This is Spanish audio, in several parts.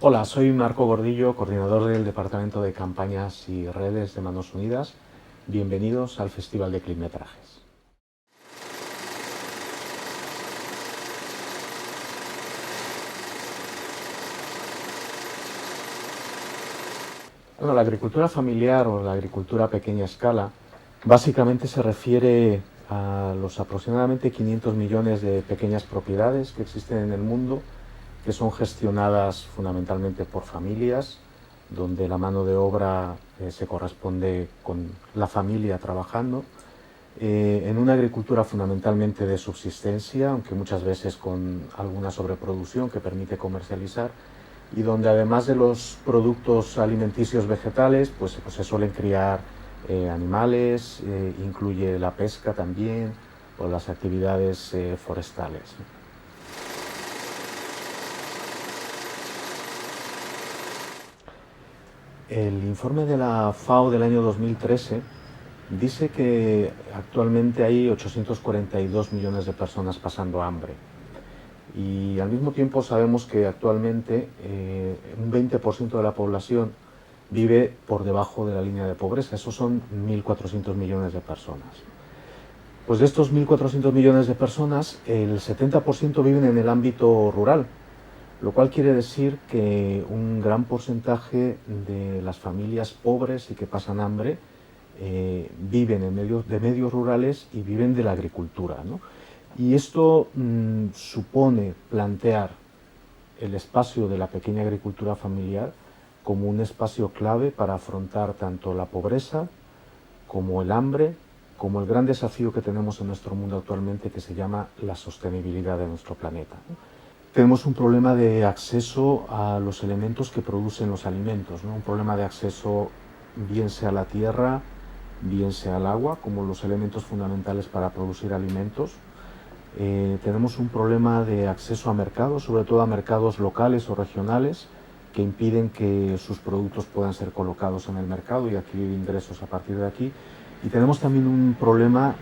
Hola, soy Marco Gordillo, coordinador del Departamento de Campañas y Redes de Manos Unidas. Bienvenidos al Festival de Clipmetrajes. Bueno, la agricultura familiar o la agricultura a pequeña escala básicamente se refiere a los aproximadamente 500 millones de pequeñas propiedades que existen en el mundo, que son gestionadas fundamentalmente por familias, donde la mano de obra se corresponde con la familia trabajando, en una agricultura fundamentalmente de subsistencia, aunque muchas veces con alguna sobreproducción que permite comercializar, y donde además de los productos alimenticios vegetales, pues se suelen criar animales, incluye la pesca también, o las actividades forestales. El informe de la FAO del año 2013 dice que actualmente hay 842 millones de personas pasando hambre. Y al mismo tiempo sabemos que actualmente un 20% de la población vive por debajo de la línea de pobreza. Esos son 1.400 millones de personas. Pues de estos 1.400 millones de personas, el 70% viven en el ámbito rural, lo cual quiere decir que un gran porcentaje de las familias pobres y que pasan hambre viven de medios rurales y viven de la agricultura, ¿no? Y esto supone plantear el espacio de la pequeña agricultura familiar como un espacio clave para afrontar tanto la pobreza como el hambre, como el gran desafío que tenemos en nuestro mundo actualmente, que se llama la sostenibilidad de nuestro planeta, ¿no? Tenemos un problema de acceso a los elementos que producen los alimentos, ¿no? Un problema de acceso bien sea a la tierra, bien sea al agua, como los elementos fundamentales para producir alimentos. Tenemos un problema de acceso a mercados, sobre todo a mercados locales o regionales, que impiden que sus productos puedan ser colocados en el mercado y adquirir ingresos a partir de aquí. Y tenemos también un problema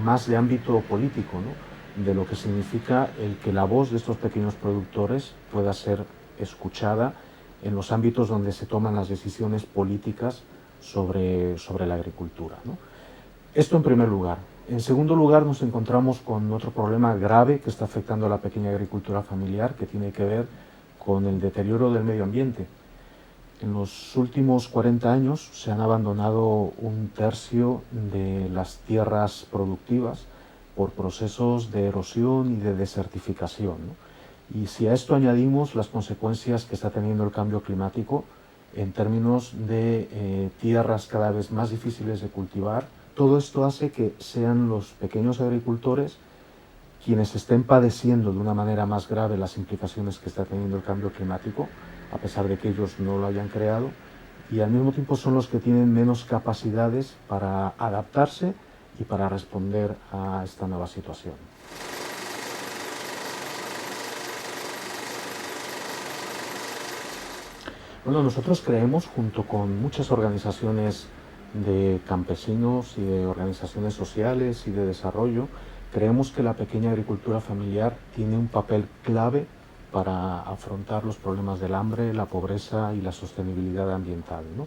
más de ámbito político, ¿no? De lo que significa el que la voz de estos pequeños productores pueda ser escuchada en los ámbitos donde se toman las decisiones políticas sobre la agricultura, ¿no? Esto en primer lugar. En segundo lugar, nos encontramos con otro problema grave que está afectando a la pequeña agricultura familiar, que tiene que ver con el deterioro del medio ambiente. En los últimos 40 años se han abandonado un tercio de las tierras productivas por procesos de erosión y de desertificación, ¿no? Y si a esto añadimos las consecuencias que está teniendo el cambio climático en términos de tierras cada vez más difíciles de cultivar, todo esto hace que sean los pequeños agricultores quienes estén padeciendo de una manera más grave las implicaciones que está teniendo el cambio climático, a pesar de que ellos no lo hayan creado, y al mismo tiempo son los que tienen menos capacidades para adaptarse y para responder a esta nueva situación. Bueno, nosotros creemos, junto con muchas organizaciones de campesinos y de organizaciones sociales y de desarrollo, creemos que la pequeña agricultura familiar tiene un papel clave para afrontar los problemas del hambre, la pobreza y la sostenibilidad ambiental, ¿no?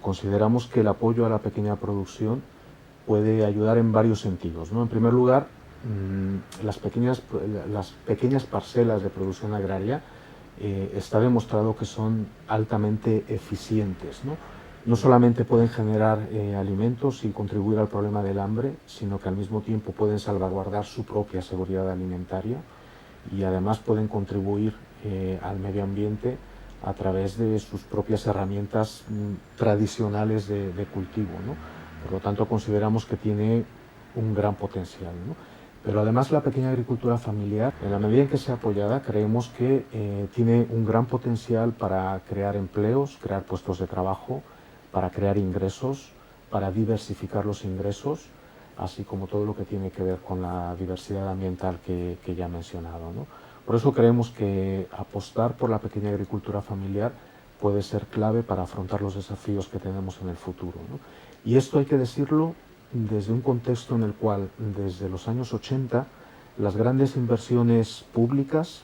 Consideramos que el apoyo a la pequeña producción puede ayudar en varios sentidos, ¿no? En primer lugar, las pequeñas parcelas de producción agraria está demostrado que son altamente eficientes, ¿no? No solamente pueden generar alimentos y contribuir al problema del hambre, sino que al mismo tiempo pueden salvaguardar su propia seguridad alimentaria y además pueden contribuir al medio ambiente a través de sus propias herramientas tradicionales de cultivo, ¿no? Por lo tanto, consideramos que tiene un gran potencial, ¿no? Pero además la pequeña agricultura familiar, en la medida en que sea apoyada, creemos que tiene un gran potencial para crear empleos, crear puestos de trabajo, para crear ingresos, para diversificar los ingresos, así como todo lo que tiene que ver con la diversidad ambiental que ya he mencionado, ¿no? Por eso creemos que apostar por la pequeña agricultura familiar puede ser clave para afrontar los desafíos que tenemos en el futuro, ¿no? Y esto hay que decirlo desde un contexto en el cual, desde los años 80, las grandes inversiones públicas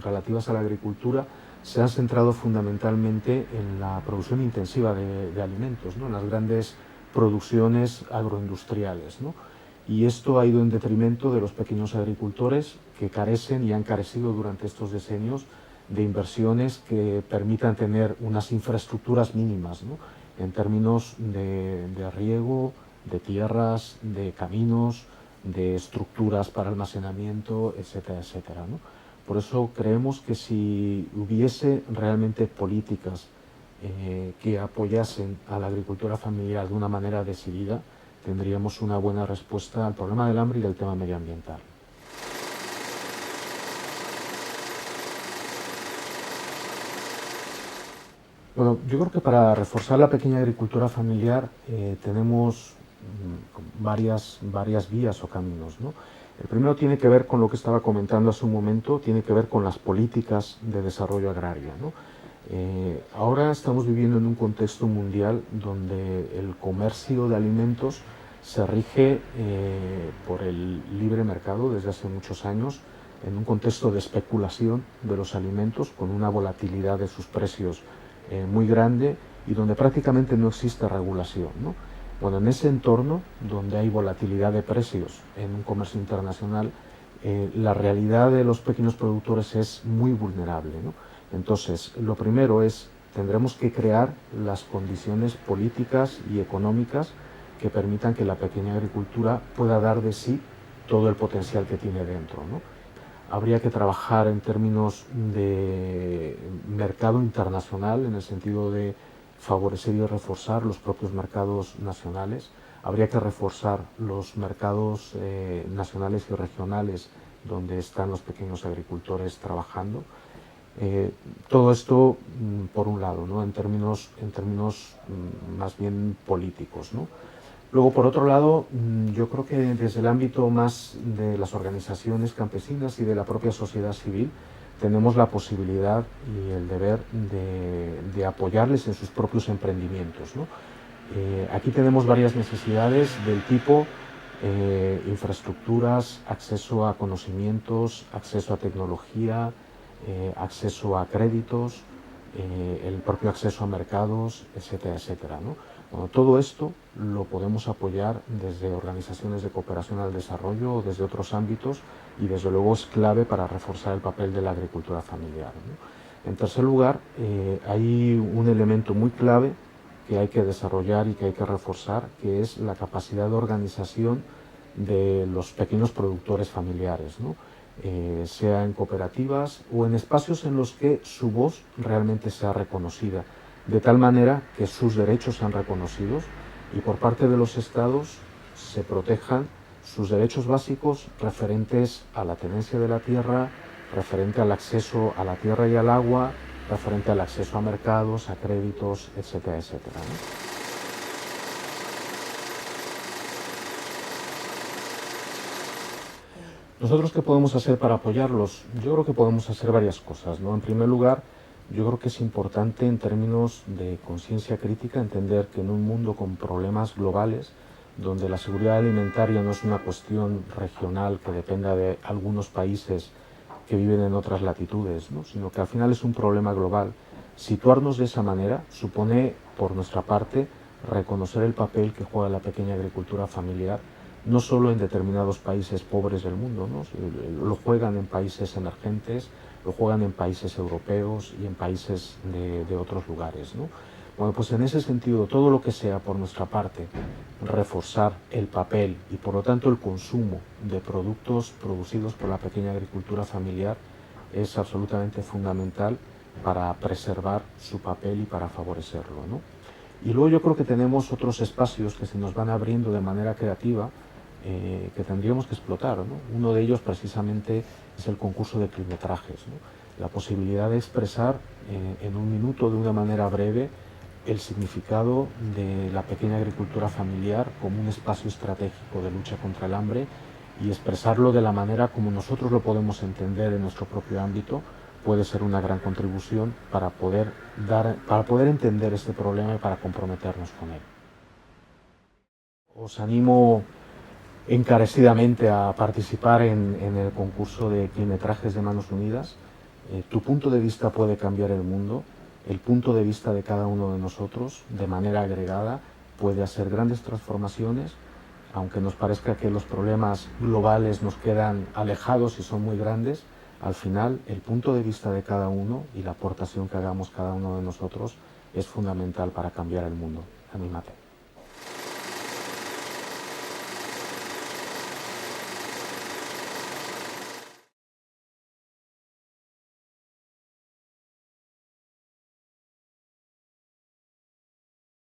relativas a la agricultura se han centrado fundamentalmente en la producción intensiva de alimentos, ¿no? En las grandes producciones agroindustriales, ¿no? Y esto ha ido en detrimento de los pequeños agricultores que carecen y han carecido durante estos decenios de inversiones que permitan tener unas infraestructuras mínimas, ¿no? En términos de riego, de tierras, de caminos, de estructuras para almacenamiento, etcétera, etcétera, ¿no? Por eso creemos que si hubiese realmente políticas que apoyasen a la agricultura familiar de una manera decidida, tendríamos una buena respuesta al problema del hambre y del tema medioambiental. Bueno, yo creo que para reforzar la pequeña agricultura familiar tenemos varias vías o caminos, ¿no? El primero tiene que ver con lo que estaba comentando hace un momento, tiene que ver con las políticas de desarrollo agrario, ¿no? Ahora estamos viviendo en un contexto mundial donde el comercio de alimentos se rige por el libre mercado desde hace muchos años, en un contexto de especulación de los alimentos, con una volatilidad de sus precios muy grande y donde prácticamente no existe regulación, ¿no? Bueno, en ese entorno, donde hay volatilidad de precios en un comercio internacional, la realidad de los pequeños productores es muy vulnerable, ¿no? Entonces, lo primero es, tendremos que crear las condiciones políticas y económicas que permitan que la pequeña agricultura pueda dar de sí todo el potencial que tiene dentro, ¿no? Habría que trabajar en términos de mercado internacional, en el sentido de favorecer y reforzar los propios mercados nacionales. Habría que reforzar los mercados nacionales y regionales donde están los pequeños agricultores trabajando. Todo esto, por un lado, ¿no? en términos más bien políticos, ¿no? Luego, por otro lado, yo creo que desde el ámbito más de las organizaciones campesinas y de la propia sociedad civil, tenemos la posibilidad y el deber de apoyarles en sus propios emprendimientos, ¿no? Aquí tenemos varias necesidades del tipo infraestructuras, acceso a conocimientos, acceso a tecnología, acceso a créditos, el propio acceso a mercados, etcétera, etcétera, ¿no? Bueno, todo esto lo podemos apoyar desde organizaciones de cooperación al desarrollo o desde otros ámbitos, y desde luego es clave para reforzar el papel de la agricultura familiar, ¿no? En tercer lugar, hay un elemento muy clave que hay que desarrollar y que hay que reforzar, que es la capacidad de organización de los pequeños productores familiares, ¿no? Sea en cooperativas o en espacios en los que su voz realmente sea reconocida, de tal manera que sus derechos sean reconocidos y por parte de los estados se protejan sus derechos básicos referentes a la tenencia de la tierra, referente al acceso a la tierra y al agua, referente al acceso a mercados, a créditos, etcétera, etcétera, ¿no? ¿Nosotros qué podemos hacer para apoyarlos? Yo creo que podemos hacer varias cosas, ¿no? En primer lugar, yo creo que es importante en términos de conciencia crítica entender que en un mundo con problemas globales, donde la seguridad alimentaria no es una cuestión regional que dependa de algunos países que viven en otras latitudes, ¿no? Sino que al final es un problema global. Situarnos de esa manera supone, por nuestra parte, reconocer el papel que juega la pequeña agricultura familiar, no solo en determinados países pobres del mundo, ¿no? Lo juegan en países emergentes, lo juegan en países europeos y en países de otros lugares, ¿no? Bueno, pues en ese sentido, todo lo que sea por nuestra parte reforzar el papel y por lo tanto el consumo de productos producidos por la pequeña agricultura familiar es absolutamente fundamental para preservar su papel y para favorecerlo, ¿no? Y luego yo creo que tenemos otros espacios que se nos van abriendo de manera creativa, que tendríamos que explotar, ¿no? Uno de ellos precisamente es el concurso de kilometrajes, ¿no? La posibilidad de expresar en un minuto, de una manera breve, el significado de la pequeña agricultura familiar como un espacio estratégico de lucha contra el hambre, y expresarlo de la manera como nosotros lo podemos entender en nuestro propio ámbito, puede ser una gran contribución para poder entender este problema y para comprometernos con él. Os animo encarecidamente a participar en el concurso de kilometrajes de Manos Unidas. Tu punto de vista puede cambiar el mundo, el punto de vista de cada uno de nosotros, de manera agregada, puede hacer grandes transformaciones, aunque nos parezca que los problemas globales nos quedan alejados y son muy grandes. Al final, el punto de vista de cada uno y la aportación que hagamos cada uno de nosotros es fundamental para cambiar el mundo. Anímate.